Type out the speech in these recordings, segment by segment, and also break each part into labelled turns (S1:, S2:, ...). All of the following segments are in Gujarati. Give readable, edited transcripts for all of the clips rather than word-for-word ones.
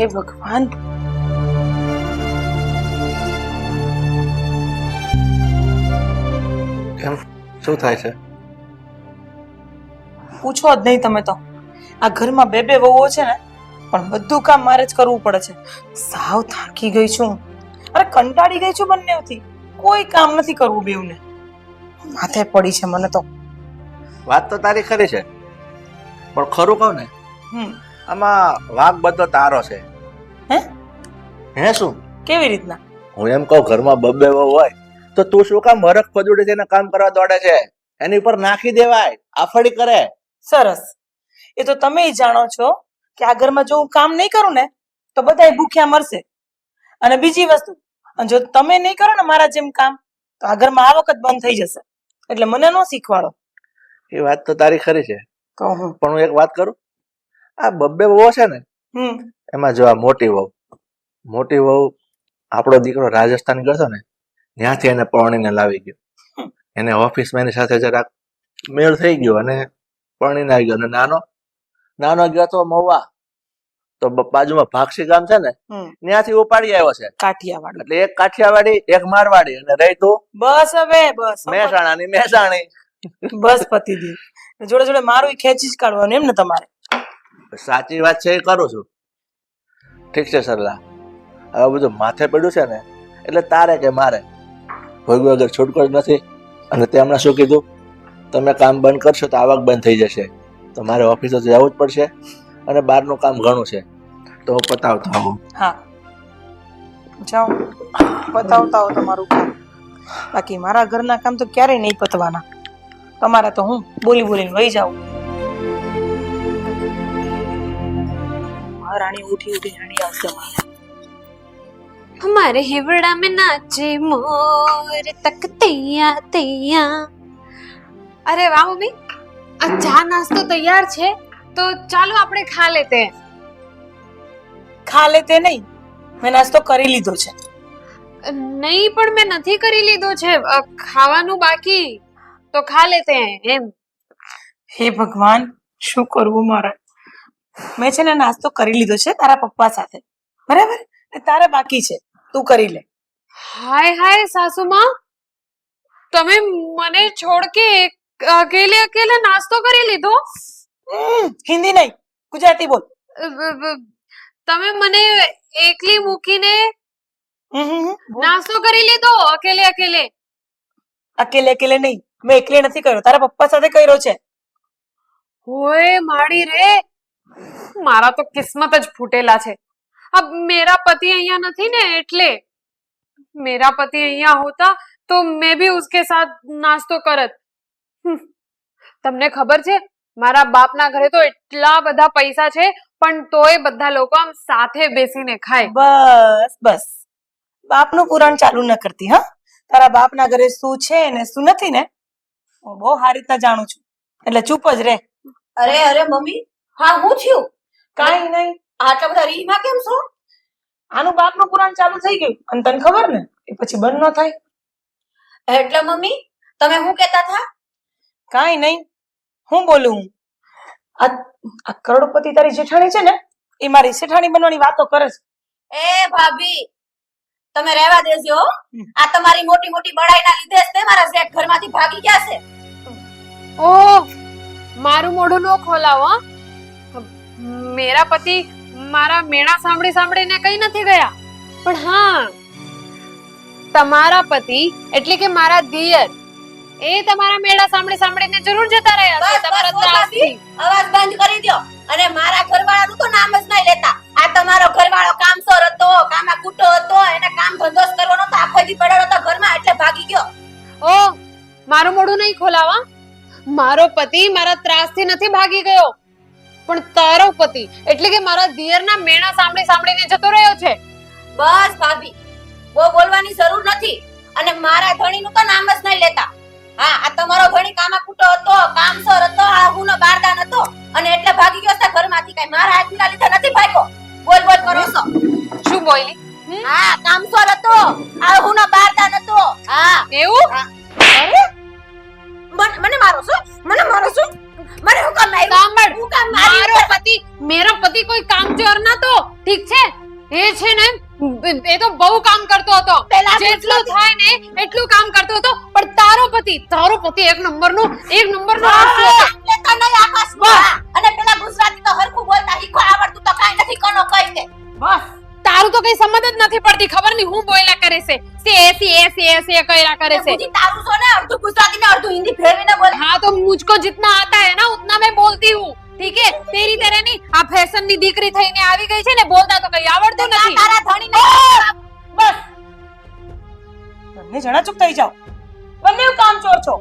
S1: હે ભગવાન,
S2: કેમ શું થાય છે?
S1: પૂછો જ નહીં તમે તો. આ ઘરમાં બે બે વહુઓ છે ને, પણ બધું કામ મારે જ કરવું પડે છે. સાવ થાકી ગઈ છું, અરે કંટાળી ગઈ છું બંનેવથી. કોઈ કામ નથી કરવું બેવને, માથે પડી છે મને તો.
S2: વાત તો તારી ખરી છે, પણ ખરું કહું ને, આમાં વાંક બધો તારો છે.
S1: હે?
S2: હે શું?
S1: કેવી રીતના?
S2: હું એમ કહું, ઘરમાં બબ્બે વહુ હોય તો તું શું કામ હરખ ફજુડી થઈને કામ કરવા દોડે છે? એની ઉપર નાખી દેવાય, આફડી કરે.
S1: સરસ, એ તો તમે જાણો છો કે આ ઘરમાં જો હું કામ નહીં કરું ને તો બધાય ભૂખ્યા મરશે. અને બીજી વસ્તુ, જો તમે નહીં કરો ને મારા જેમ કામ, તો આ ઘરમાં આવક જ બંધ થઈ જશે. એટલે મને ન શીખવાડો.
S2: એ વાત તો તારી ખરી છે,
S1: કહું હું.
S2: પણ હું એક વાત કરું. આ બબ્બે વહુ છે ને, એમાં જો આ મોટી વહુ આપણો દીકરો રાજસ્થાન ગયો હતો ને, ત્યાંથી એને પરણીને લાવી ગયો. એને ઓફિસમાં એની સાથે જરાક મેળ થઈ ગયો અને પરણીને આવી ગયો. અને નાનો ગયો તો મહુવા, તો બાજુમાં ભાક્ષી ગામ છે ને, ત્યાંથી ઉપાડી આવ્યો છે.
S1: કાઠિયાવાડ.
S2: એટલે એક કાઠિયાવાડી, એક મારવાડી, અને રહી તું
S1: બસ હવે બસ
S2: મહેસાણાની મહેસાણી.
S1: બસ પતી દી. જોડે જોડે મારું ખેંચી જ કાઢવાનું એમ ને તમારે?
S2: સાચી વાત છે, એ કરું છું. ઠીક છે સરલા, હવે બધું માથે પડ્યું છે ને, એટલે તારે કે મારે ભોગવ્યા વગર છૂટકો જ નથી. અને તે હમણાં શું કીધું, તમે કામ બંધ કરશો તો આવક બંધ થઈ જશે, તો મારે ઓફિસે જવું જ પડશે. અને બહારનું કામ ઘણું છે, તો હું પતાવતો આવું.
S1: હા જાઓ, પતાવતા આવો તમારું કામ. બાકી મારા ઘરના કામ તો ક્યારેય નહીં પતવાના. તમારા તો હું બોલી બોલીને વહી જાઉં. રાણી ઉઠી ઉઠી રાણી આવશે.
S3: हमारे हिवड़ा में नाचे मोर तक तैया तैया. अरे वाह मम्मी, આ ચા નાસ્તો તૈયાર છે, તો ચાલો આપણે ખા લેતે.
S1: ખા લેતે નહીં, મેં નાસ્તો કરી લીધો છે.
S3: નહીં, પણ મેં નથી કરી લીધો છે, ખાવાનું બાકી, તો ખા લેતે એમ.
S1: હે ભગવાન, શું કરવું મારે? મેં છે ને નાસ્તો કરી લીધો છે તારા પપ્પા સાથે, બરાબર? તારે બાકી છે, તું કરી લે.
S3: હાય હાય સાસુમાં, તમે મને છોડ કે અકેલે અકેલે નાસ્તો કરી લીધો?
S1: હિન્દી નહીં, ગુજરાતી બોલ.
S3: તમે મને એકલી મૂકીને નાસ્તો કરી લીધો અકેલે અકેલે?
S1: અકેલે અકેલે નહીં, મેં એકલી નથી કર્યો, તારા પપ્પા સાથે કર્યો છે.
S3: ઓય માડી રે, મારા તો કિસ્મત જ ફૂટેલા છે. अब मेरा पति અહીંયા નથી ને, એટલે मेरा पति અહીંયા होता तो मैं भी उसके साथ नाश्तो करत. તમને ખબર છે, મારા બાપના ઘરે તો એટલા બધા પૈસા છે, પણ તોય બધા લોકો આમ સાથે બેસીને ખાય.
S1: બસ બસ, બાપનું પુરાણ ચાલુ ન કરતી. હા, તારા બાપના ઘરે શું છે ને શું નથી ને હું બહુ સારી રીતના જાણું છું, એટલે ચૂપ જ રહે.
S4: અરે અરે મમ્મી, હા હું થયું?
S1: કાઈ નહીં.
S4: આટલા બધા રીહમાં કેમ છો?
S1: આનું બાપનું પુરાણ ચાલુ થઈ ગયું, અને તને ખબર ને, એ પછી બંધ ન થાય.
S4: એટલે મમ્મી તમે શું કહેતા હતા?
S1: કાઈ નહીં, હું બોલું. આ કરોડપતિ તારી જેઠાણી છે ને, એ મારી શેઠાણી બનવાની વાતો કરે છે.
S4: એ ભાભી, તમે રહેવા દેજો. આ તમારી મોટી મોટી બડાઈના લીધે જ તે મારા શેઠ ઘરમાંથી ભાગી ગયા છે.
S3: ઓહ, મારું મોઢું નો ખોલાવો. મેરા પતિ મારા મેણા સાંભળી સાંભળીને કઈ નથી ગયા, પણ હા, તમારા પતિ એટલે કે મારા દિયર, એ તમારા મેળા સાંભળી સાંભળીને જરૂર જતા રહ્યા છે તમારા ત્રાસથી.
S4: અવાજ બંધ કરી દો, અને મારા ઘરવાળાનું તો નામ જ નહીં લેતા. આ તમારો ઘરવાળો કામસોર હતો, કામા કૂટો હતો, એને કામ ધંધો જ કરવાનો તો આખો દી પડ્યો હતો ઘરમાં, એટલે ભાગી ગયો.
S3: ઓ, મારું મોઢું નહીં ખોલાવા. મારો પતિ મારા ત્રાસથી નથી ભાગી ગયો, પણ તારો પતિ એટલે કે મારા દિયરના મેણા સાંભળી સાંભળીને જતો રહ્યો છે.
S4: બસ ભાભી, બહુ બોલવાની જરૂર નથી, અને મારા ધણીનું તો નામ જ નહીં લેતા. હા, આ તમારો ધણી કામાકૂટો હતો, કામસોર હતો, આહુનો બારદાન હતો, અને એટલે ભાગી ગયો છે ઘરમાંથી. કઈ મારા હાથના લીધે નથી ભાગ્યો. બોલ બોલ કરો છો.
S3: શું બોલી?
S4: હા, કામસોર હતો, આહુનો બારદાન હતો. હા
S3: એવું?
S4: અરે મને મારો છો, મને મારો છો, મને હું કામ માર્યું?
S3: સાંભળ,
S4: હું કામ માર્યું?
S3: મારો પતિ, મેરો પતિ કોઈ કામચોર નતો. ઠીક છે એ છે ને એ તો બહુ કામ કરતો હતો
S4: પેલા
S3: જેટલું થાય ને એટલું કામ કરતો હતો પણ તારો પતિ એક નંબરનો આળસુ હતો.
S4: લેતા નહીં આકાશમાં. અને પેલા ગુજરાતી તો હરખું બોલતા હીખો આવડતું તો કાંઈ નથી કનો કઈ દે.
S1: બસ
S3: તારું તો કઈ સમજ જ નથી પડતી ખબર નહીં હું બોલ્યા કરે છે સે કર્યા કરે છે.
S4: બુદ્ધિ તારું છો ને અડધું ગુજરાતી ને અડધું હિન્દી ભેળવીને બોલે.
S3: हाँ तो मुझको जितना आता है ना उतना मैं बोलती हूँ ठीक है तेरी तरह नहीं આ ફેશન ની દીકરી થઈને આવી ગઈ છે ને બોલતા તો કઈ આવડતું નથી.
S4: તારા ધણી ને
S1: બસ બંને જણા ચૂપ થઈ જાઓ. બંને કામ ચોર છો.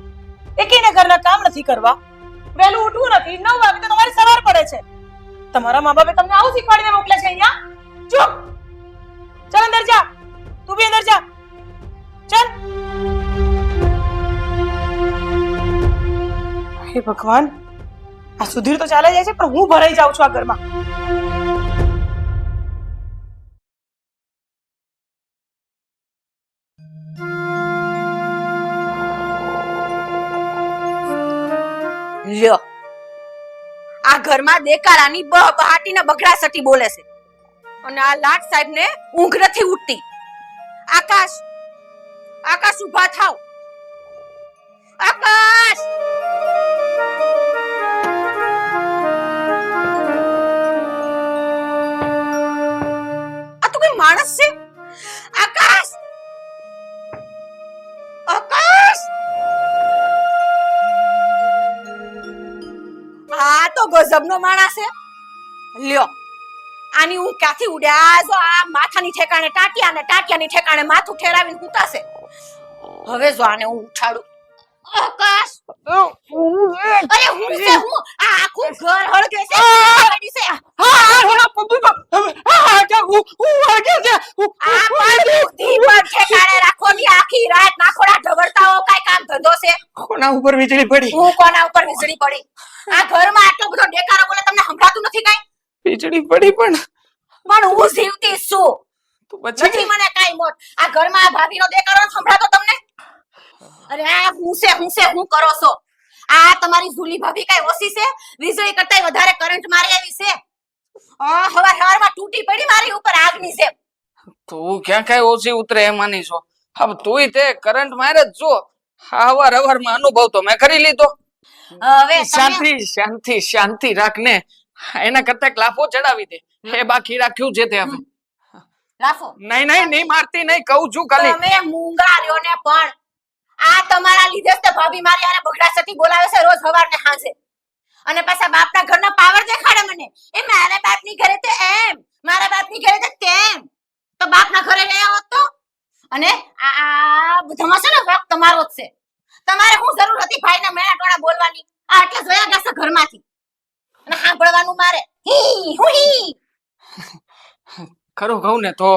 S1: એકેયને ઘરના કામ નથી કરવા. વહેલું ઉઠવું નથી. 9 વાગે તો તમારી સવાર પડે છે. તમારા મા બાપે તમને આવું શીખવાડીને મોકલ્યા છે અહીંયા. ચૂપ. ચાલ અંદર જા. તું બી અંદર જા. ચાલ. હે ભગવાન, આ સુધીર તો ચાલે જાય છે પણ હું ભરાઈ જાઉં છું આ ઘરમાં.
S4: લ્યો આ ઘરમાં દેકારાની બહાટીને બગડાસટી બોલે છે અને આ લાટ સાહેબ ને ઊંઘ નથી ઉઠતી. આકાશ ઊભા થાવ. આકાશ આ તો કોઈ માણસ છે? આકાશ આ તો ગજબનો માણસ છે. લ્યો આની હું ક્યાંથી ઉડ્યા જો આ માથાની ઠેકાણે ટાટિયા ને ટાટિયાની ઠેકાણે માથું ઠેરાવીને કૂતાશે. હવે જો આને હું ઉઠાડું. આકાશ અરે હું છે હું આ આખું ઘર હળગે છે. આ બુદ્ધિ પર ઠેકાણે રાખો ની આખી રાત નાખોડા ઢવળતાઓ કાઈ કામ ધંધો છે?
S1: કોના ઉપર વીજળી પડી?
S4: હું કોના ઉપર વીજળી પડી? આ ઘરમાં આટલો બધો ડેકારો બોલે તમને સંભળાતું નથી કાઈ?
S1: વીજળી પડી પણ
S4: હું જીવતી છું.
S1: તું બચી
S4: નથી મને કાઈ મોટ. આ ઘરમાં આ ભાભીનો દેકારો સંભળાતો તમને? અરે આ હું કરો છો? આ તમારી ઝુલી ભાભી કાઈ ઓછી છે? વીજળી કરતાય વધારે કરંટ મારી આવી છે. હવારમાં તૂટી પડી મારી ઉપર આગની છે.
S5: તું ક્યાં કઈ ઓછી ઉતરે એ માની છો? હવે તુંય તે કરંટ મારે જ જો. હવારમાં અનુભવ તો મેં કરી લીધો.
S4: હવે
S5: શાંતિ રાખ ને. એના કરતા એક લાફો ચડાવી દે. એ બાકી રાખ્યું છે તે હવે.
S4: લાફો
S5: નહીં મારતી નહીં કહું છું ખાલી.
S4: તમે મૂંગા રહ્યો ને પણ આ તમારા લીધે જ તે ભાભી મારી આને બગડાસટી બોલાવે છે રોજ સવારને સાંજે. અને પાછા બાપના ઘરનો પાવર દેખાડે મને. એ મારા બાપની ઘરે તે એમ, મારા બાપની ઘરે તે તેમ. તો બાપના ઘરે ગયા હોત તો? અને આ બધામાં છે ને વાક તમારો જ છે. તમારે શું જરૂર હતી ભાઈના મેણા ટોણા બોલવાની? આ એટલે જોયા ગયા છે ઘરમાંથી. અને સાંભળવાનું મારે હી હુહી.
S5: ખરું કહું ને તો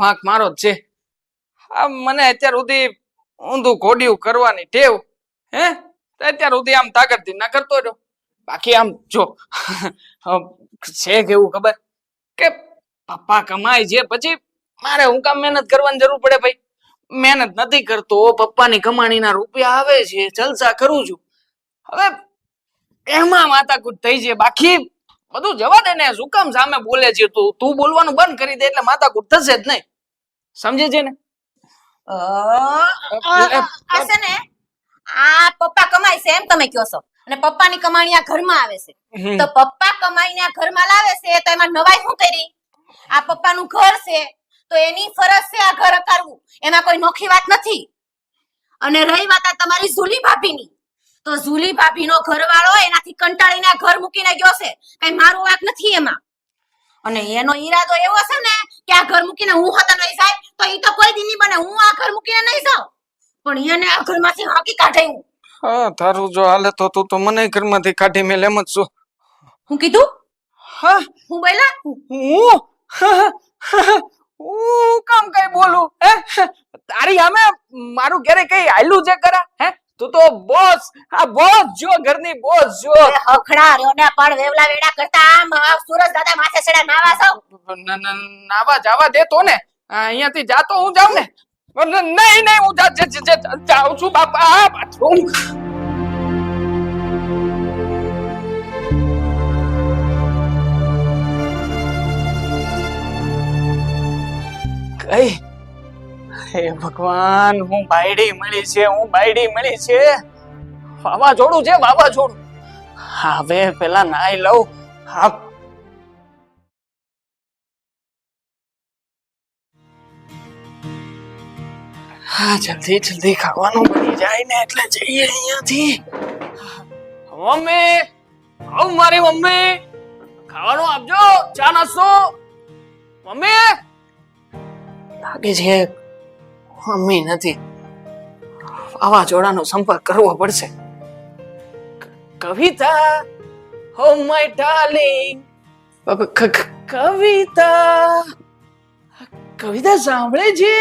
S5: વાંક મારો જ છે. આ મને અત્યાર સુધી ઊંધું ઘોડિયું કરવાની ટેવ હે અત્યાર સુધી આમ તાકતથી ના કરતો રહ્યો. બાકી આમ જો છે કેવું ખબર કે પપ્પા કમાય છે પછી મારે હું કામ મહેનત કરવાની જરૂર પડે ભાઈ? મહેનત નથી કરતો, પપ્પાની કમાણીના રૂપિયા આવે છે, જલસા કરું છું. હવે એમાં માથાકૂટ થઈ છે. બાકી બધું જવા દે ને. શું કામ સામે બોલે છે તું બોલવાનું બંધ કરી દે એટલે માથાકૂટ થશે જ નહીં. સમજે છે ને?
S4: હશે ને આ પપ્પા કમાય છે એમ તમે કહો છો અને પપ્પાની કમાણી આ ઘરમાં આવે છે. તો પપ્પા કમાઈને આ ઘરમાં લાવે છે તો એમાં નવાઈ શું કરી? આ પપ્પાનું ઘર છે તો એની ફરજ છે આ ઘર કરવું. એમાં કોઈ નોખી વાત નથી. અને રહી વાત આ તમારી ઝુલી ભાભીની, તો ઝુલી ભાભીનો ઘરવાળો એનાથી કંટાળીને આ ઘર મૂકીને ગયો છે. કઈ મારો વાંક નથી એમાં. અને એનો ઈરાદો એવો છે ને કે આ ઘર મૂકીને હું હતા નહીં જાય તો ઈ તો કોઈ દી નહીં બને. હું આ ઘર મૂકીને નહીં જાઉં પણ એને આ ઘરમાંથી હાકી કાઢાયું.
S5: હા તારું જો હાલે તો તું તો મને ઘરમાંથી કાઢી મેલ એમ જ છો.
S4: હું કીધું?
S5: હા
S4: હું બોલ્યા?
S5: હું કામ કઈ બોલું હે? તારી સામે મારું ઘરે કઈ હાલ્યું છે કરા હે? તું તો બોસ, આ બોસ જો ઘરની બોસ જો.
S4: હખડા રહ્યો ને પણ વેવલા વેડા કરતા આમ સુરજ દાદા માથે ચડા નાવા જાવ.
S5: નાવા જવા દે તો ને. અહીંયાથી જાતો હું જાઉં ને. નહીં હું જાઉં છું બાપા. બાથરૂમ ગઈ. હે ભગવાન, હું બાયડી મળી છે, હું બાયડી મળી છે. વાવાઝોડું છે, વાવાઝોડું. હવે પેલા નાઈ લઉં. હા, હા, જલ્દી જલ્દી ખાવાનું બની જાય ને એટલે જઈએ અહીંયાથી. મમ્મી, આવ મારી મમ્મી, ખાવાનું આપજો, ચા નાસ્તો. મમ્મી, લાગે છે મમ્મી નથી. વાવાઝોડાનો સંપર્ક કરવો પડશે. કવિતા, ઓ માય ડાર્લિંગ, કવિતા, કવિતા સાંભળે છે?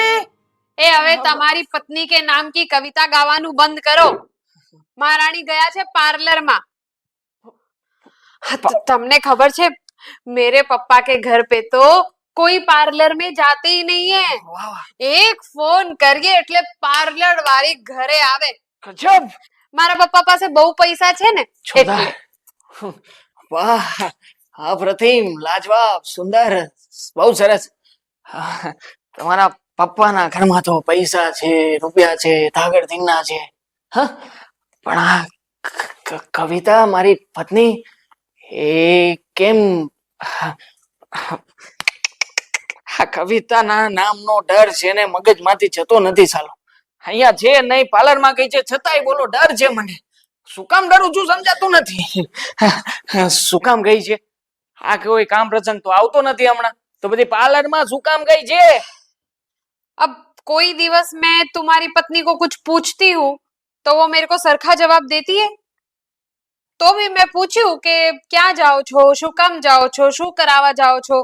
S3: એ હવે તમારી પત્ની કે નામ કી કવિતા ગાવાનું બંધ કરો. મહારાણી ગયા છે પાર્લરમાં. તમને ખબર છે मेरे पापा के घर पे तो कोई पार्लर में जाते ही नहीं है. एक फोन કરીએ એટલે પાર્લર વાળી ઘરે આવે.
S5: ગજબ.
S3: મારા પપ્પા પાસે બહુ પૈસા છે ને એટલે.
S5: વાહ, અપ્રતિમ, લાજવાબ, સુંદર, બહુ સરસ. તમારા પપ્પાના ઘરમાં તો પૈસા છે, રૂપિયા છે, ધાગડ ધીંગના છે. હા, પણ આ કવિતા મારી પત્ની એ કેમ આ કવિતાના નામનો ડર છે ને મગજમાંથી જતો નથી સાલો. અહીંયા છે નહીં, પાર્લરમાં ગઈ છે છતાંય બોલો ડર છે મને. શું કામ ડરું છું સમજાતું નથી. શું કામ ગઈ છે? આ કોઈ કામ પ્રસંગ તો આવતો નથી હમણાં, તો બધી પાર્લરમાં શું કામ ગઈ છે?
S3: अब कोई दिवस मैं तुम्हारी पत्नी को कुछ पूछती हूँ तो वो मेरे को सरखा जवाब देती है. तो भी मैं पूछ्યું કે ક્યાં જાઓ છો, શું કામ જાઓ છો, શું કરાવવા જાઓ છો,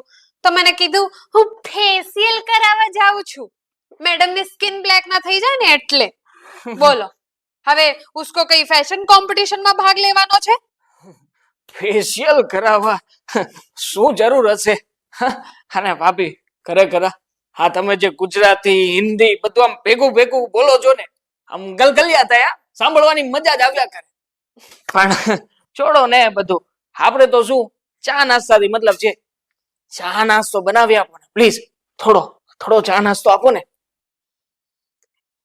S3: તો મને કીધું હું ફેશિયલ કરાવવા જાઉં છું. મેડમ ની સ્કિન બ્લેક ના થઈ જાય ને એટલે. બોલો હવે ઉસકો કઈ ફેશન કોમ્પિટિશન માં ભાગ લેવાનો છે?
S5: ફેશિયલ કરાવવા શું જરૂર હશે? અને ભાભી ખરેખર હા, તમે જે ગુજરાતી, હિન્દી બધું આમ ભેગું ભેગું બોલો છો ને, આમ ગલગલિયા થયા, સાંભળવાની મજા જ આવ્યા કરે. પણ છોડો ને બધું, આપણે તો શું ચા નાસ્તાથી મતલબ છે. ચા નાસ્તો બનાવી આપો ને પ્લીઝ, થોડો ચા નાસ્તો આપો ને.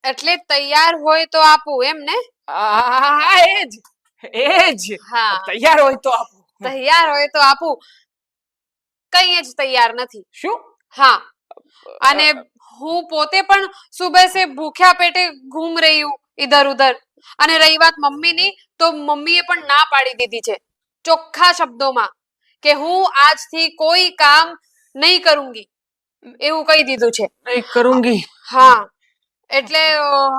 S3: એટલે તૈયાર હોય તો આપું એમ ને?
S5: હા, એજ.
S3: હા,
S5: તૈયાર હોય તો આપો.
S3: તૈયાર હોય તો આપું. કઈ જ તૈયાર નથી.
S5: શું?
S3: હા, અને હું પોતે પણ સુબહ સે ભૂખ્યા પેટે ઘૂમ રહી હું ઇધર ઉધર. અને રહી વાત મમ્મીની, તો મમ્મીએ પણ ના પાડી દીધી છે ચોખ્ખા શબ્દોમાં કે હું આજથી કોઈ કામ નહીં કरूंगी, એવું કહી દીધું છે.
S5: નહીં કरूंगी?
S3: હા, એટલે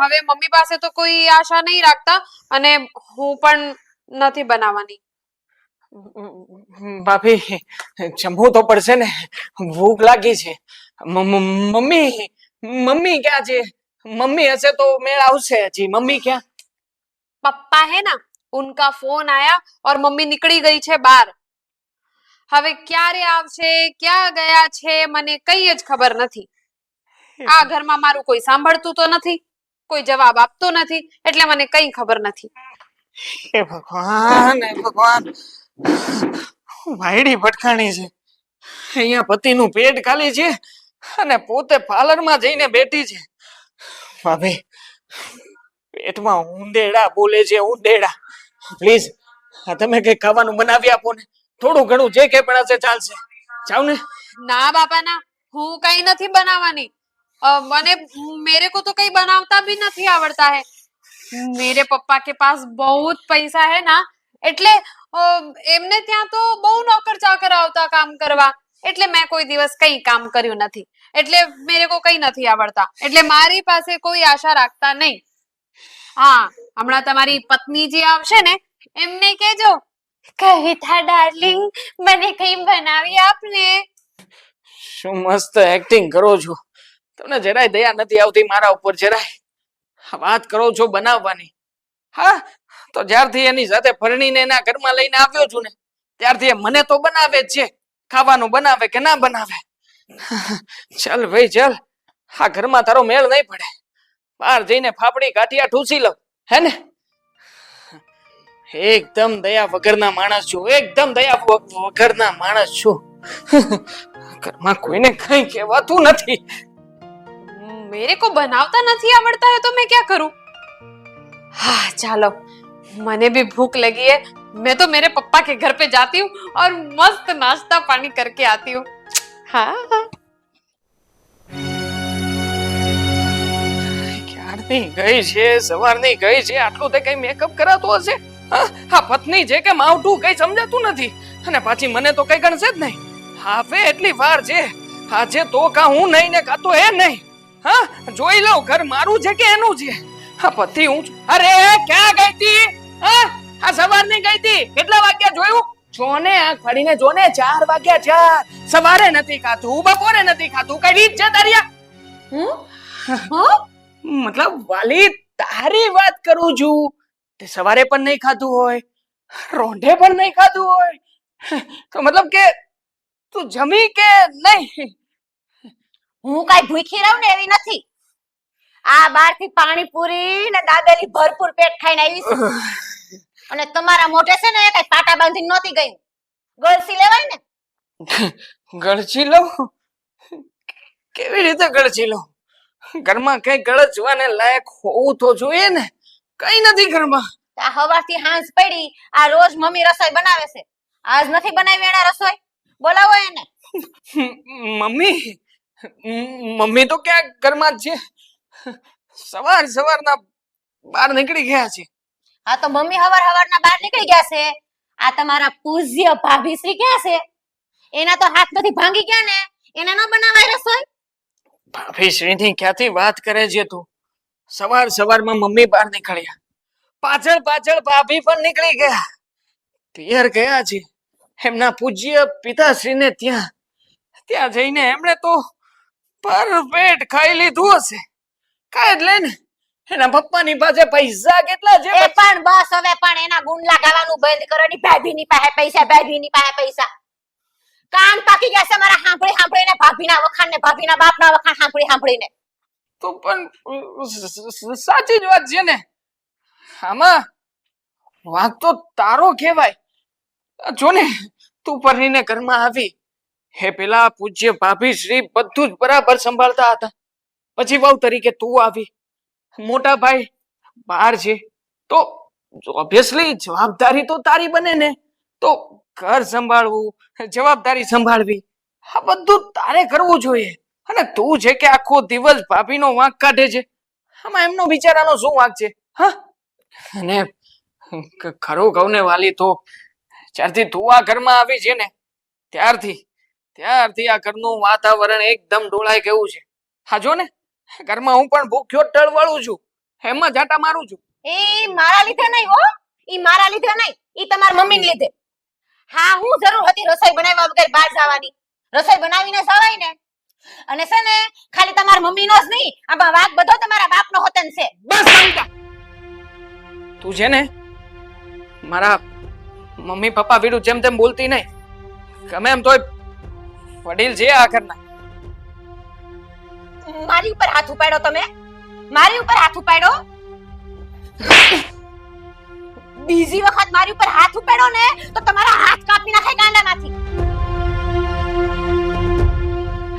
S3: હવે મમ્મી પાસે તો કોઈ આશા નહીં રાખતા અને હું પણ નથી બનાવવાની.
S5: ભાભી, જમવું તો પડશે ને, ભૂખ લાગી છે. મમ્મી ક્યાં છે? મમ્મી હશે તો મેળ આવશે. હજી મમ્મી ક્યાં?
S3: पप्पा है ना, उनका फोन आया और मम्मी निकली गई છે બહાર. હવે ક્યારે આવશે, ક્યાં ગયા છે, મને કઈ જ ખબર નથી. આ ઘરમાં મારું કોઈ સાંભળતું તો નથી, કોઈ જવાબ આપતો નથી, એટલે મને કઈ ખબર નથી.
S5: હે ભગવાન, હે ભગવાન, વાયડી ભટકાણી છે. અહીંયા પતિનું પેટ ખાલી છે અને પોતે પાર્લરમાં જઈને બેઠી છે. ભાભી, પેટમાં ઉંદેડા બોલે છે, ઉંદેડા. પ્લીઝ તમે કઈ ખાવાનું બનાવી આપો ને, થોડું ઘણું જે કે પણ હશે ચાલશે. જાવ ને.
S3: ના બાપા ના, હું કઈ નથી બનાવવાની. મને मेरे को तो कहीं बनावता भी नहीं आवड़ता है. मेरे पप्पा के पास बहुत पैसा है ना, એટલે એમને ત્યાં તો બહુ નોકર ચાકર આવતા કામ કરવા, એટલે મેં કોઈ દિવસ કઈ કામ કર્યું નથી, એટલે મેરે કો કઈ નથી આવડતા, એટલે મારી પાસે કોઈ આશા રાખતા નહીં. હા, હમણાં તમારી પત્ની જે આવશે ને એમને કહેજો, કવિતા ડાર્લિંગ મને કઈ બનાવી આપને.
S5: શું મસ્ત એક્ટિંગ કરો છો. તમને જરાય દયા નથી આવતી મારા ઉપર, જરાય. વાત કરો છો બનાવવાની. હા, તો જ્યારથી એની સાથે પરણીને એના ઘરમાં લઈને આવ્યો છું ને, ત્યારથી એ મને તો બનાવે જ છે. ખાવાનું બનાવે કે ના બનાવે. ચાલ ભાઈ ચાલ, આ ઘરમાં તારો મેળ નહીં પડે. બહાર જઈને ફાફડી ગાંઠિયા ઠૂસી લો, હે ને? એકદમ દયા વગરના માણસ છું, એકદમ દયા વગરના માણસ છું. ઘરમાં કોઈને કઈ કહેવાતું નથી.
S3: मेरे को बनावता नहीं आवड़ता है तो मैं क्या करूं? हाँ चलो, मने भी भूख लगी है। मैं तो मेरे पप्पा के घर पे जाती हूँ और मस्त नाश्ता पानी करके आती हूँ। हाँ हाँ।
S5: ક્યારની ગઈ છે, સવારની ગઈ છે, આટલું તે કઈ મેકઅપ કરાતો હશે? હા, આ પત્ની છે કે માવઠું કઈ સમજાતું નથી, અને પાછી મને તો કઈ ગણશે જ નહીં. હવે એટલી વાર છે, આજે તો કા હું નહીં ને કા તો એ નહીં. હા, જોઈ લઉં ઘર મારું છે કે એનું છે. હા, પતિ હું છું. અરે ક્યાં ગઈ તી? હા, આ સવારની ગઈ તી. કેટલા વાગ્યા જોયું? જોને આંખ ફાડીને જોને, 4 વાગ્યા 4. સવારે નથી ખાતું, બપોરે નથી ખાતું, કઈ રીત છે તારી? મતલબ વાલી, તારી વાત કરું છું. તે સવારે પણ નહીં ખાધું હોય, રોંઢે પણ નહીં ખાધું હોય, તો મતલબ કે તું જમી કે નહીં?
S4: હું કઈ ભૂખી રહું ને એવી નથી. આ બહારથી પાણીપુરી ને દાબેલી ભરપૂર પેટ ખાઈને આવી છું. અને તમારા મોઢે છે ને કઈ પાટા બાંધીને નહોતી ગઈ. ગળસી લેવાય ને.
S5: ગળચી લઉં? કેવી રીતે ગળચી લઉં? ઘરમાં કઈ ગળચવાને લાયક હોવું તો જોઈએ ને. કઈ નથી ઘરમાં.
S4: આ હવારથી હાંસ પડી, આ રોજ મમ્મી રસોઈ બનાવે છે. આજ નથી બનાવી એના રસોઈ? બોલાવો એને.
S5: મમ્મી મમ્મી તો ક્યાં ઘરમાં જ છે. સવારના બહાર નીકળી ગયા છે.
S4: હા તો મમ્મી હવારના બહાર નીકળી ગયા છે. આ તમારા પૂજ્ય ભાભીશ્રી ક્યાં છે? એના તો હાથ નથી ભાંગી ગયા ને, એને ન બનાવાય રસોઈ?
S5: ભાભીશ્રીની ક્યાંથી વાત કરે છે તું? સવારમાં મમ્મી બહાર નીકળ્યા, પાછળ ભાભી પણ નીકળી ગયા. પિયર ગયા છે એમના પૂજ્ય પિતાશ્રીને ત્યાં જઈને એમણે તો પરપેટ ખાઈ લીધું હશે. કાંઈ જ લઈને એના પપ્પાની પાસે પૈસા કેટલા છે?
S4: એ પણ બસ હવે, પણ એના ગુંડલા ગાવાનું બંધ કરો. ની ભાભીની પાસે પૈસા, ભાભીની પાસે પૈસા. કાન પાકી ગયા છે મારા સાંભળીને ભાભીના વખાણ ને ભાભીના બાપના વખાણ સાંભળીને.
S5: તો પણ સાચી જ વાત છે ને. આમાં વાંક તો તારો કહેવાય. જો ને, તું પરણીને ઘરમાં આવી, હે પેલા પૂજ્ય ભાભી શ્રી બધું જ બરાબર સંભાળતા હતા. પછી વહુ તરીકે તું આવી, મોટા ભાઈ બહાર છે, તો ઓબ્વિયસલી જવાબદારી તો તારી બને ને. તો ઘર સંભાળવું, જવાબદારી સંભાળવી, આ બધું તારે કરવું જોઈએ. અને તું છે કે આખો દિવસ ભાભીનો વાંક કાઢે છે. આમાં એમનો બિચારાનો શું વાંક છે? હા, અને ખરું કહું ને વાલી, તો જ્યારથી તું આ ઘરમાં આવી છે ને ત્યારથી આ ઘરનું વાતાવરણ એકદમ ડોળાઈ ગયું છે. હા જો ને, ઘરમાં હું પણ ભૂખ્યો ટળવાળું છું, એમ જ આટા મારું છું.
S4: એ મારા લીધે નહીં હો, ઈ મારા લીધે નહીં, ઈ તમારા મમ્મીને લીધે. હા, હું જરૂર હતી રસોઈ બનાવવા વગર બહાર જવાની. રસોઈ બનાવીને જવાય ને. અને છે ને, ખાલી તમારા મમ્મીનો જ નહીં, આમાં વાંક બધો તમારા બાપનો હોતન છે.
S5: બસ મમતા, તું છે ને મારા મમ્મી પપ્પા વિરુદ્ધ જેમ તેમ બોલતી નહીં. ગમે એમ તોય વડીલ છે આ ઘરના.
S4: મારી ઉપર હાથ ઉપાડ્યો તમે? મારી ઉપર હાથ ઉપાડ્યો? બીજી વખત મારી ઉપર હાથ ઉપાડ્યો ને તો તમારા હાથ કાપી નાખે ગાંડામાંથી.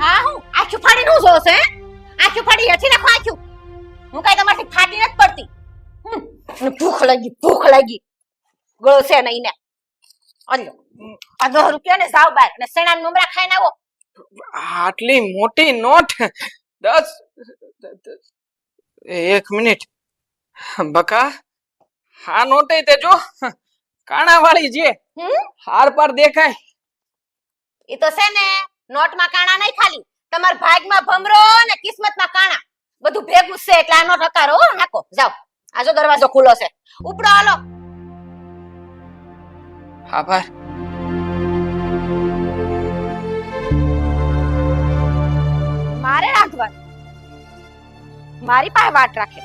S4: હા, હું આંખું ફાડીને હું જોઉં છે? આંખું ફાડી હેઠી નાખો આંખું. હું કઈ તમારથી ફાટી નથી પડતી. ભૂખ લાગી ગળો છે નહીં ને. અલ્યો, આ 10 રૂપિયા ને જાવ બાર ને સેણા મમરા ખાઈને આવો.
S5: આટલી મોટી નોટ? 10? 1 મિનિટ બકા, આ નોટે તે જો કાણા વાળી છે, હાર પાર દેખાય.
S4: એ તો છે ને, નોટમાં કાણા નહીં, ખાલી તમાર ભાગમાં ભમરો ને કિસ્મતમાં કાણા, બધું ભેગું છે. એટલે આ નોટ હકારો નાખો, જાવ. આજો દરવાજો ખુલ્લો છે, ઉપડો હાલો.
S5: આભાર.
S4: મારે રાંધવા, મારી પાસે વાટ રાખે.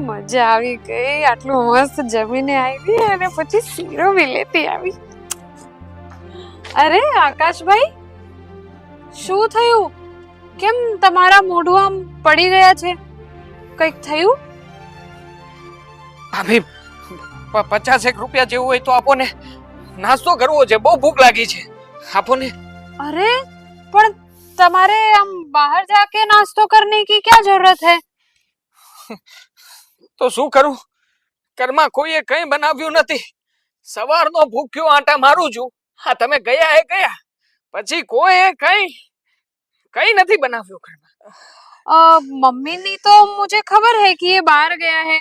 S3: મજા આવી ગઈ, આટલું મસ્ત જમીને આવી અને પછી શીરો બી લેતી આવી. અરે આકાશભાઈ, શું થયું? કેમ તમારા મોઢું આમ પડી ગયા છે? કઈક થયું?
S5: ભાભી, 50 રૂપિયા જેવું હોય તો આપો ને, નાસ્તો કરવો છે, બહુ ભૂખ લાગી છે. આપો ને.
S3: अरे पर तुम्हारे हम बाहर जाके नाश्तो करने की क्या जरूरत है?
S5: તો શું કરું, ઘરમાં કોઈએ કઈ બનાવ્યું નથી. સવારનો ભૂખ્યો આટા મારું છું. હા, તમે ગયા એ ગયા, પછી કોઈ કઈ નથી બનાવ્યું ઘરમાં.
S3: मम्मी ने तो मुझे खबर है कि ये बाहर गया है,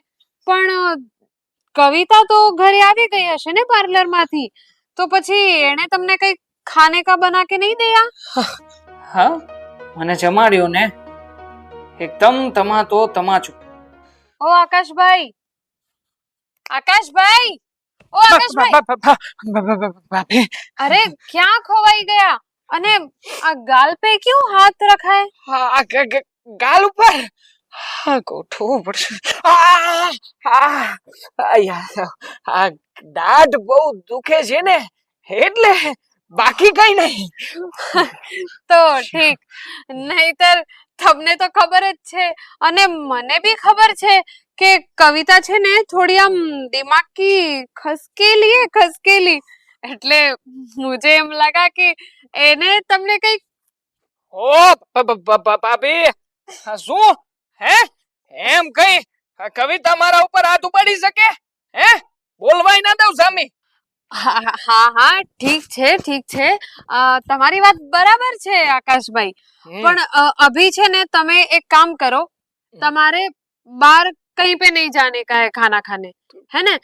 S3: પણ કવિતા તો ઘરે આવી ગઈ હશે ને પાર્લર માંથી, તો પછી એને તમને કઈ ખાને કા બના કે નહીં દયા?
S5: હા, મને જમાડ્યો ને એકદમ તમાતો તમાચું.
S3: ઓ આકાશભાઈ, આકાશભાઈ, ઓ આકાશભાઈ,
S5: ભાભી,
S3: અરે ક્યાં ખોવાઈ ગયા? અને આ ગાલ પે ક્યું હાથ રખા હે?
S5: હા, ગાલ ઉપર. હા, ગોઠવવું પડશે. આ દાઢ બહુ દુખે છે ને, એટલે બાકી કઈ નહીં.
S3: તો ઠીક, નહીતર તમને તો ખબર જ છે અને મને બી ખબર છે કે કવિતા છે ને થોડી આમ દિમાગ કી ખસકેલી, એટલે મુझे એમ લગા કે એને તમને કઈ.
S5: ઓ ભાભી, શું હે એમ કઈ કવિતા મારા ઉપર હાથ ઉપાડી શકે? હે, બોલવાય ના દઉં સામી.
S3: હા ઠીક છે, તમારી વાત બરાબર છે આકાશભાઈ, પણ અભી છે ને તમે એક કામ કરો, તમારે બાર કहीं पे नहीं जाने का है खाना खाने, है ने?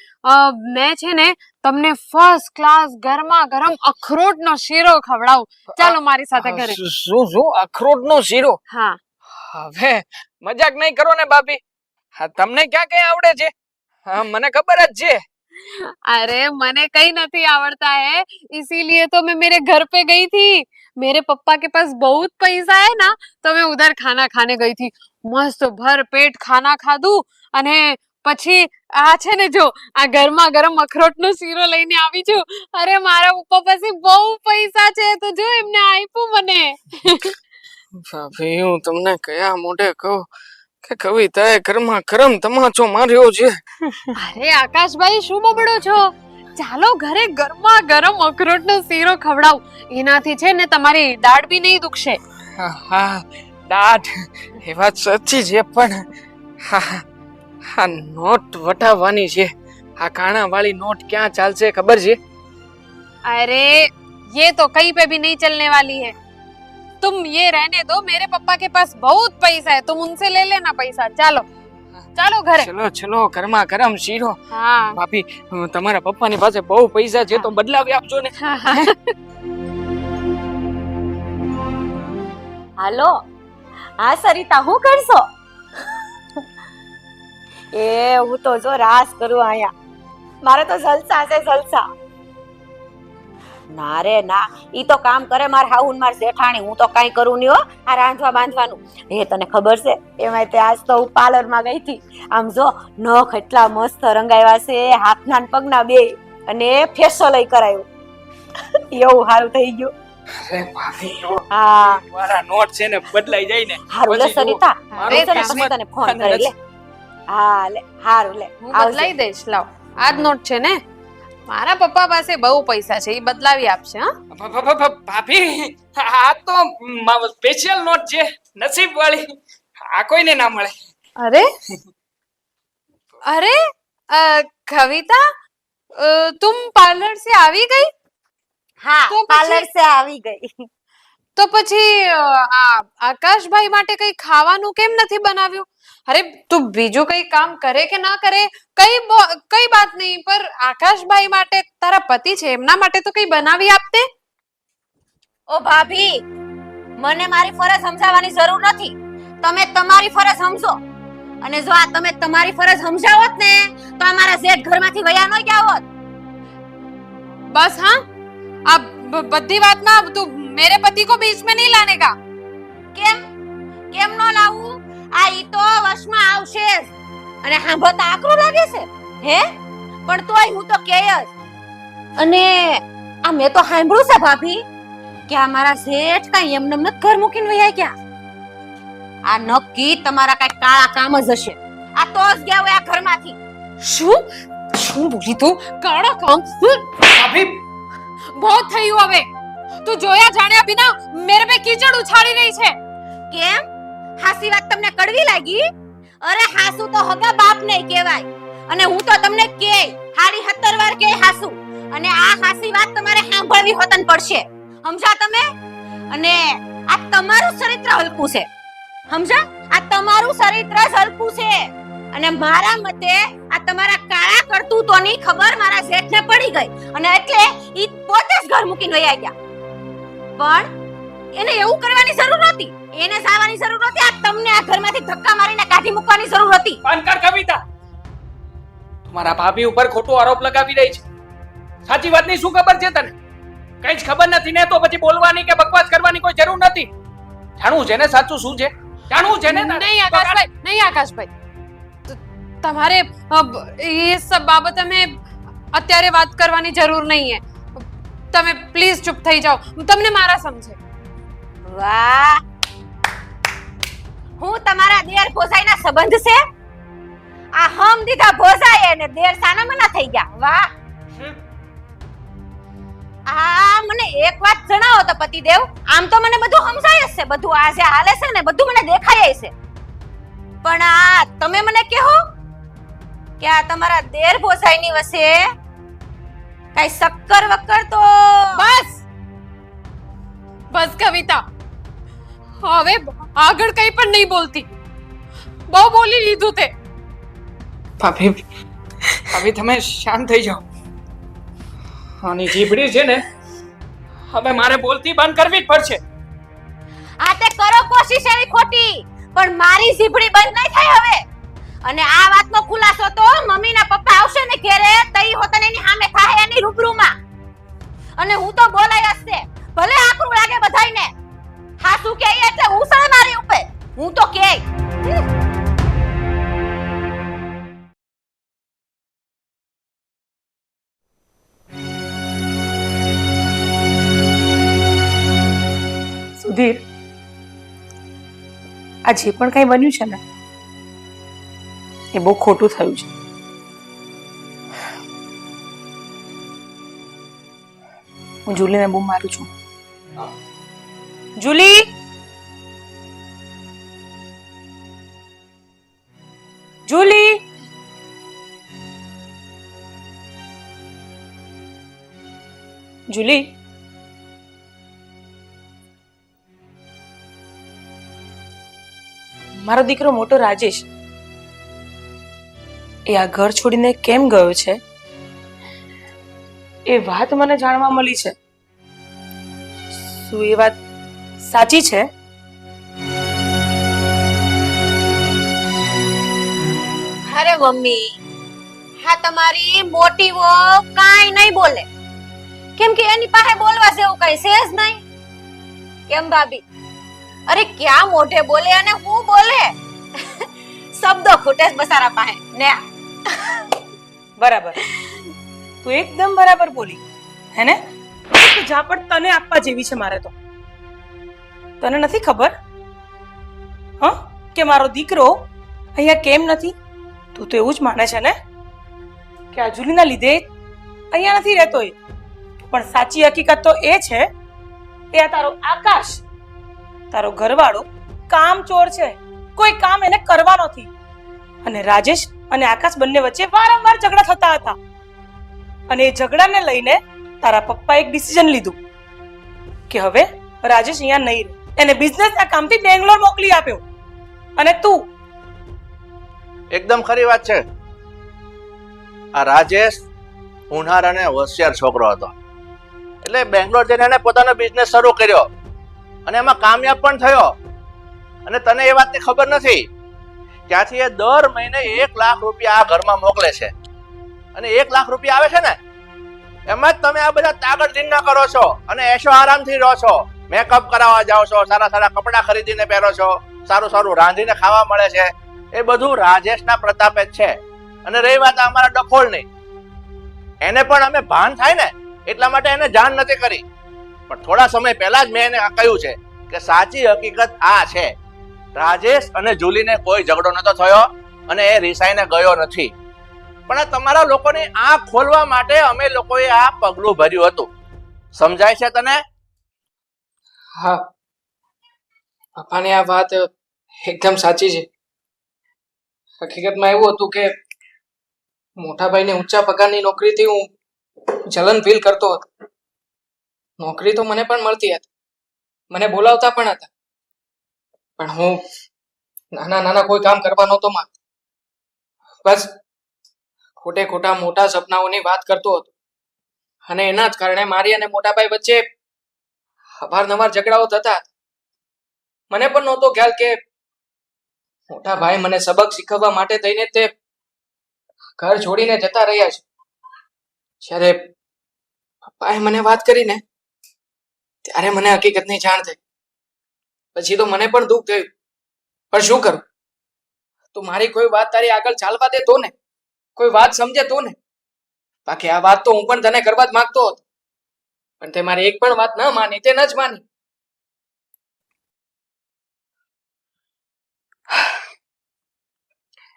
S3: मैं છે ને તમને ફર્સ્ટ ક્લાસ ગરમા ગરમ અખરોટ નો શીરો ખવડાવું, ચાલો મારી સાથે ઘરે.
S5: શું અખરોટ નો શીરો?
S3: હા,
S5: હવે મજાક નહીં કરો ને ભાભી. હા, તમને ક્યાં કઈ આવડે છે? હા, મને ખબર જ છે.
S3: अरे मैंने कहीं नहीं आवड़ता है, इसीलिए तो मैं मेरे घर पे गई थी. मेरे पापा के पास बहुत पैसा है ना, तो मैं उधर खाना खाने गई थी. मस्त भर पेट खाना खाधું અને પછી આ છે ને જો આ ગરમા ગરમ અખરોટ નો શીરો લઈને આવી છું. અરે મારા પપ્પા પાસે બહુ પૈસા છે, તો જો એમને આપ્યું મને.
S5: ભાભી, હું તમને કયા મોઢે કહું કે કવિતાએ ગરમા ગરમ તમાચો માર્યો છે.
S3: અરે આકાશભાઈ, શું બબડો છો? ચાલો ઘરે ગરમા ગરમ અખરોટ નો શીરો ખવડાવું, એનાથી છે ને તમારી દાઢ બી નહીં દુખશે.
S5: હા, દાઢ એ વાત સાચી છે, પણ હા નોટ વટાવવાની છે. આ કાણા વાળી નોટ ક્યાં ચાલશે ખબર છે?
S3: अरे ये तो कहीं पे भी नहीं चलने वाली है, तुम ये रहने दो. मेरे पापा के पास बहुत पैसा है, तुम उनसे ले लेना पैसा. ચાલો ઘરે.
S5: ચલો, ગરમા ગરમ શીરો.
S3: હા
S5: ભાભી, તમારા પપ્પાની પાસે બહુ પૈસા છે, તો બદલાવી આપજો ને.
S4: હાલો, હા સરિતા, હું કરશો? હું તો જો રાસ કરું અહીંયા. મારે તો જલસા છે, જલસા. ના રે ના, ઈ તો કામ કરે માર હાઉન માર જેઠાણી. હું તો કાઈ કરું નહીં હો, આ રાંધવા બાંધવાનું. તને ખબર છે એમાં તે આજ તો હું પાર્લર માં ગઈ હતી. આમ જો નખ એટલા મસ્ત રંગાવ્યા છે, હાથના ને પગના બે, અને ફેશિયલ કરાયું. એવું સારું થઈ ગયું.
S5: અરે ભાભી,
S4: હા,
S5: મારા નોટ છે ને બદલાઈ જાય ને.
S4: હારું લે સરિતા,
S5: મારો
S4: હું
S5: કિસ્મત
S4: તને ફોન કરી લે. હા લે, હારું લે,
S3: હું બદલાઈ દઈશ. લાવ, આ જ નોટ છે ને, મારા પપ્પા પાસે બહુ પૈસા છે, એ બદલાવી આપશે. હા
S5: ભાભી, આ તો સ્પેશિયલ નોટ છે, નસીબ વાળી. આ કોઈને ના મળે.
S3: અરે કવિતા, तुम पार्लर से આવી ગઈ?
S4: હા,
S3: તો પછી-
S4: પાર્લર સે આવી ગઈ.
S3: તો પછી આ આકાશભાઈ માટે કઈ ખાવાનું કેમ નથી બનાવ્યું? અરે તું બીજું કઈ કામ કરે કે ના કરે કઈ બાત નહીં, પર આકાશભાઈ માટે, તારા પતિ છે એમના માટે તો કઈ બનાવી આપતે.
S4: ઓ ભાભી, મને મારી ફરજ સમજાવવાની જરૂર નથી. તમે તમારી ફરજ સમજો, અને જો આ તમે તમારી ફરજ સમજાવોત ને, તો અમારા શેઠ ઘરમાંથી વયા ન ગયા હોત.
S3: બસ હા, આ બધી વાતમાં તું મેરે પતિ કો બીચ में नहीं लाने का.
S4: કેમ નો લાવું? આ ઈ તો વશમાં આવશે જ. અને સાંભળતા આકરું લાગે છે હે, પણ તોય હું તો કેય જ. અને આ મેં તો સાંભળ્યું છે ભાભી કે આ મારા શેઠ કાંઈ એમને એમ ઘર મૂકીને વયા ગયા. આ નક્કી તમારા કાંઈક કાળા કામ જ હશે. આ તો જ ગયા હોય આ ઘરમાંથી.
S3: શું બોલી તું? કાળા કામ?
S5: ભાભી,
S3: બહુ થયું હવે. તું જોયા જાણ્યા વિના મેરે पे कीचड़ ઉછાળી રહી છે.
S4: કેમ હાસી વાત તમને કડવી લાગી? અરે હાસુ તો હગા બાપ નહીં કહેવાય. અને હું તો તમને કે હારી 17 વાર કે હાસુ. અને આ હાસી વાત તમારે સાંભળવી હોતન પડશે. સમજા તમે? અને આ તમારું ચરિત્ર હલકું છે. સમજા? આ તમારું ચરિત્ર જ હલકું છે. અને મારા મતે આ તમારા કાળા કરતૂતોની ખબર મારા શેઠને પડી ગઈ. અને એટલે ઈ પોતે જ ઘર મૂકીને વયા ગયા. પણ એને એવું કરવાની જરૂર નહોતી. એને સાવાની જરૂર નહોતી. આ તમને આ ઘરમાંથી ધક્કા મારીને કાઢી મૂકવાની જરૂર હતી.
S5: પાનકાર કવિતા, તમારા ભાભી ઉપર ખોટો આરોપ લગાવી રહી છે. સાચી વાતની શું ખબર છે તને? કઈ જ ખબર નથી ને તો પછી બોલવાની કે બકવાસ કરવાની કોઈ જરૂર નથી. જાણવું છે ને સાચું શું છે? જાણવું છે ને?
S3: નહીં આકાશભાઈ, તમારે ये सब બાબતે મેં અત્યારે વાત કરવાની જરૂર નહીં હે. તમે પ્લીઝ ચૂપ થઈ જાઓ. તમને મારા સમજે.
S4: વાહ, હું તમારા દેર ભોસાઈના સંબંધ છે? આ હમ દીધા ભોસાઈ અને દેર સાના મના થઈ ગયા. વાહ. આ મને એક વાત જણાવો તો પતિદેવ, આમ તો મને બધું સમજાય જ છે, બધું આ જે હાલે છે ને બધું મને દેખાય છે, પણ આ તમે મને કહો કે આ તમારા દેર ભોસાઈની વસે કઈ શક્કર વક્કર તો
S3: બસ કવિતા, હવે આગળ કઈ પણ નહીં બોલતી. બહુ બોલી લીધું તે.
S5: ભાભી તમે શાંત થઈ જાઓ. આની જીભડી છે ને હવે મારે બોલતી બંધ કરવી જ પડશે.
S4: આ તે કરો કોશિશ એવી ખોટી, પણ મારી જીભડી બંધ નહીં થાય હવે. અને આ વાતનો ખુલાસો તો મમ્મીના પપ્પા આવશે ને ઘરે તઈ હોતને એની સામે થાય એની રૂબરૂમાં. અને હું તો બોલાય હશે, ભલે આકરું લાગે બધાયને. હાસુ કે એટલે ઉસળ મારી ઉપર હું તો કે
S1: સુધીર, આ જે પણ કઈ બન્યું છે ને એ બહુ ખોટું થયું છે. હું જુલીને બહુ મારું છું. જુલી, જુલી, જુલી, મારો દીકરો મોટો રાજેશ એ આ ઘર છોડીને કેમ ગયો છે એ વાત મને જાણવા મળી છે. શું એ વાત સાચી છે?
S4: અરે મમ્મી, હા તમારી મોટી વહુ કાઈ નહીં બોલે, કેમ કે એની પાસે બોલવા જેવું કઈ છે જ નહીં. કેમ ભાભી? અરે ક્યાં મોઢે બોલે અને હું બોલે? શબ્દો ખૂટે જ બસારા પાસે ને.
S1: બરાબર, તું એકદમ બરાબર બોલી હે ને? ઝાપટ તને આપવા જેવી છે મારે તો. તને નથી ખબર હા કે મારો દીકરો અહીંયા કેમ નથી? તું તો એવું જ માને છે ને કે આ જુલીના લીધે અહીંયા નથી રહેતો એ. પણ સાચી હકીકત તો એ છે કે આ તારો આકાશ, તારો ઘરવાળો કામચોર છે. કોઈ કામ એને કરવા નથી. અને રાજેશ અને આકાશ બંને વચ્ચે વારંવાર ઝઘડા થતા હતા. અને એ ઝઘડાને લઈને તારા પપ્પા એક ડિસિઝન લીધું કે હવે રાજેશ અહીંયા નહીં રહે. એને બિઝનેસના કામથી બેંગ્લોર મોકલી આપ્યો. અને તું
S2: એકદમ ખરી વાત છે. આ રાજેશ હુનહાર અને હોશિયાર છોકરો હતો, એટલે બેંગ્લોર જઈને એને પોતાનો બિઝનેસ શરૂ કર્યો અને એમાં કામયાબ પણ થયો. અને તને એ વાતની ખબર નથી, ત્યાંથી એ દર મહિને 1 લાખ રૂપિયા આ ઘરમાં મોકલે છે. અને 1 લાખ રૂપિયા આવે છે ને એમાં જ તમે આ બધા તાગડ દિનના કરો છો અને એશો આરામથી રહો છો. મેકઅપ કરાવવા જાઓ છો, સારા સારા કપડાં ખરીદીને પહેરો છો, સારું સારું રાંધીને ખાવા મળે છે. એ બધું રાજેશના પ્રતાપે જ છે. અને રહી વાત અમારા ડફોળની, એને પણ અમે ભાન થાય ને એટલા માટે એને જાણ નથી કરી. પણ થોડા સમય પહેલા જ મેં એને કહ્યું છે કે સાચી હકીકત આ છે, રાજેશ અને જુલીને કોઈ ઝઘડો નતો થયો અને એ રિસાઈને ગયો નથી. પણ આ તમારા લોકોની આંખ ખોલવા માટે અમે લોકોએ આ પગલું ભર્યું હતું. સમજાય છે તને?
S5: હા, પપ્પાની આ વાત એકદમ સાચી છે. હકીકતમાં એવું હતું કે મોટા ભાઈને ઊંચા પગારની નોકરીથી હું જલન ફીલ કરતો હતો. નોકરી તો મને પણ મળતી હતી, મને બોલાવતા પણ હતા, પણ હું નાના નાના કોઈ કામ કરવા નહોતો માંગતો. બસ ખોટે ખોટા મોટા સપનાઓની વાત કરતો હતો, અને એના જ કારણે મારી અને મોટાભાઈ વચ્ચે અવારનવાર ઝઘડાઓ થતા હતા. મને પણ નહોતો ખ્યાલ કે મોટા ભાઈ મને સબક શીખવવા માટે થઈને તે ઘર છોડીને જતા રહ્યા છે. જ્યારે પપ્પાએ મને વાત કરીને ત્યારે મને હકીકતની જાણ થઈ. પછી તો મને પણ દુઃખ થયું, પણ શું કરું? તું મારી કોઈ વાત તારી આગળ ચાલવા દે તો ને, કોઈ વાત સમજે તો ને. બાકી આ વાત તો હું પણ તને કરવા જ માંગતો હતો, પણ તે મારી એક પણ વાત ન માની, તે ન જ માની.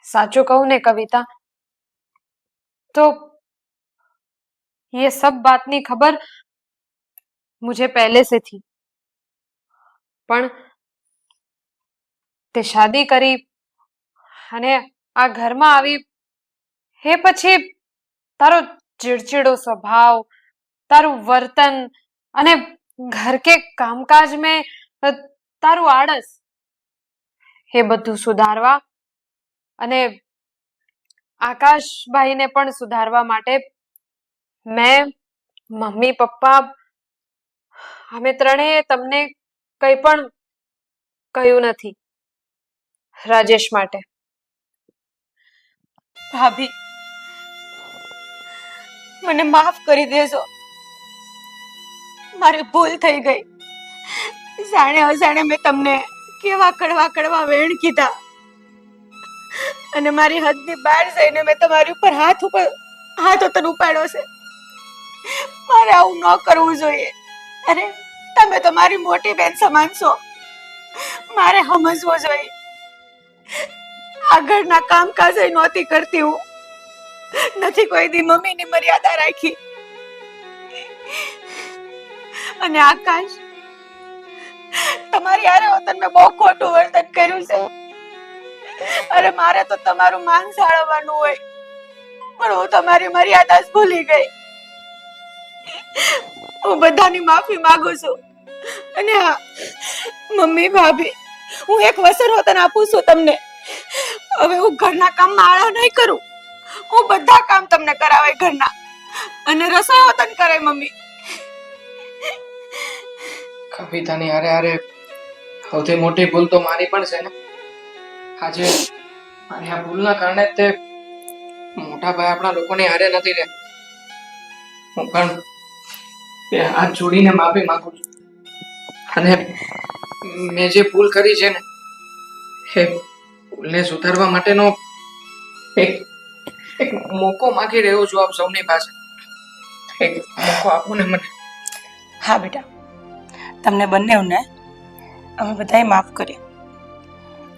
S3: साचो कहूं ने कविता, तो ये सब बात नहीं खबर मुझे पहले से थी, पण ते शादी करी અને આ ઘરમાં આવી હે પછી તારો ચીડચીડો સ્વભાવ, તારું વર્તન અને ઘર કે કામકાજ મેં તારું આળસ, એ બધું સુધારવા અને આકાશભાઈને પણ સુધારવા માટે મેં, મમ્મી, પપ્પા અમે ત્રણેય તમને કંઈ પણ કહ્યું નથી રાજેશ માટે.
S1: ભાભી, મને માફ કરી દેજો. મારી ભૂલ થઈ ગઈ. જાણે અજાણે મેં તમને કેવા કડવા કડવા વેણ કીધા, અને મારી હદની બહાર જઈને મેં તમારી ઉપર હાથ ઉપાડ્યો છે. મારે આવું ન કરવું જોઈએ. અરે, તમે તો મારી મોટી બેન સમાન છો, મારે સમજવું જોઈએ. આગળના કામકાજ નહોતી કરતી હું, નથી કોઈ દી મમ્મીની મર્યાદા રાખી. અને આકાશ, તમારી હારે વતન મેં બહુ ખોટું વર્તન કર્યું છે. અરે, મારે તો તમારું માન જાળવવાનું હોય, પણ હું તમારી મર્યાદા જ ભૂલી ગઈ. હું બધાની માફી માંગુ છું. અને હા મમ્મી, ભાભી, હું એક વસર વતન આપું છું તમને. હવે હું ઘરના કામમાં આળા નહીં કરું. હું બધા કામ તમને કરાવે ઘરના, અને રસોઈ વતન કરે મમ્મી.
S5: કવિતાની હારે હારે સૌથી મોટી ભૂલ તો મારી પણ છે ને. આજે મારી આ ભૂલના કારણે તે મોટા ભાઈ આપણા લોકોની હારે નથી રહે. હું પણ બે હાથ જોડીને માફી માંગુ છું, અને મેં જે ભૂલ કરી છે ને, એ ભૂલને સુધારવા માટેનો એક મોકો માંગી રહ્યો છું આપ સૌની પાસે. એક મોકો આપો ને મને.
S1: હા બેટા, તમને બંનેઓને અમે બધાએ માફ કર્યા.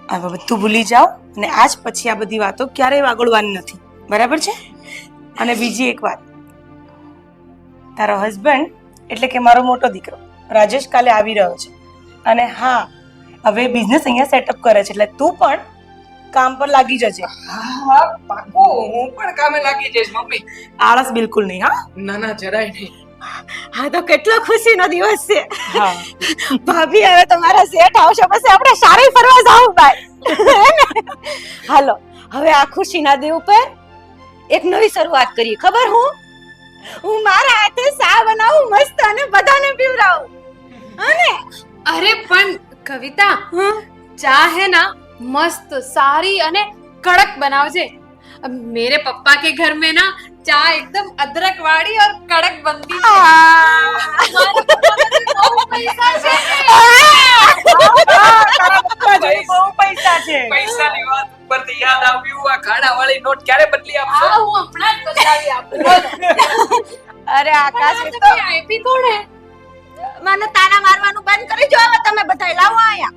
S1: હવે બધું ભૂલી જાઓ, અને આજ પછી આ બધી વાતો ક્યારેય વાગોળવાની નથી, બરાબર છે? અને બીજી એક વાત, તારો હસબન્ડ એટલે કે મારો મોટો દીકરો રાજેશ કાલે આવી રહ્યો છે. અને હા, હવે બિઝનેસ અહીંયા સેટઅપ કરે છે, એટલે તું પણ કામ પર લાગી જજે.
S5: હા, પાક્કું, હું પણ કામે લાગી જઈશ મમ્મી.
S1: આળસ બિલકુલ નહીં. હા
S5: ના ના, જરાય નહીં.
S1: હા, તો કેટલો ખુશીનો દિવસ છે.
S3: હા,
S1: ભાભી, હવે તમારા સેટ આવશે પછી આપણે સારી ફરવા જાવું ભાઈ. હાલો, હવે આ ખુશીના દિવસ પર એક નવી શરૂઆત કરીએ. ખબર, હું મારા હાથે ચા બનાવું મસ્ત, અને બધાને પીવડાવું. અને
S3: अरे पण कविता, चाय है ना मस्त सारी अने कड़क बनावजे. अब मेरे पप्पा के घर में ना चाय एकदम अदरक वाली और कड़क बनती है. हमारे पप्पा का भी बहुत पैसा है.
S1: બહુ પૈસા છે.
S5: પૈસાની વાત ઉપરથી યાદ આવ્યું, આ ખાડાવાળી નોટ ક્યારે બદલી આપશો?
S3: हाँ, वो अपना बदलावी आपको बोलो.
S1: અરે આકાશ, એ તો
S3: तुम्हें आईपी कौन है?
S1: મને તાના મારવાનું બંધ કરી જો. હવે તમે બધા લાવો અહીંયા.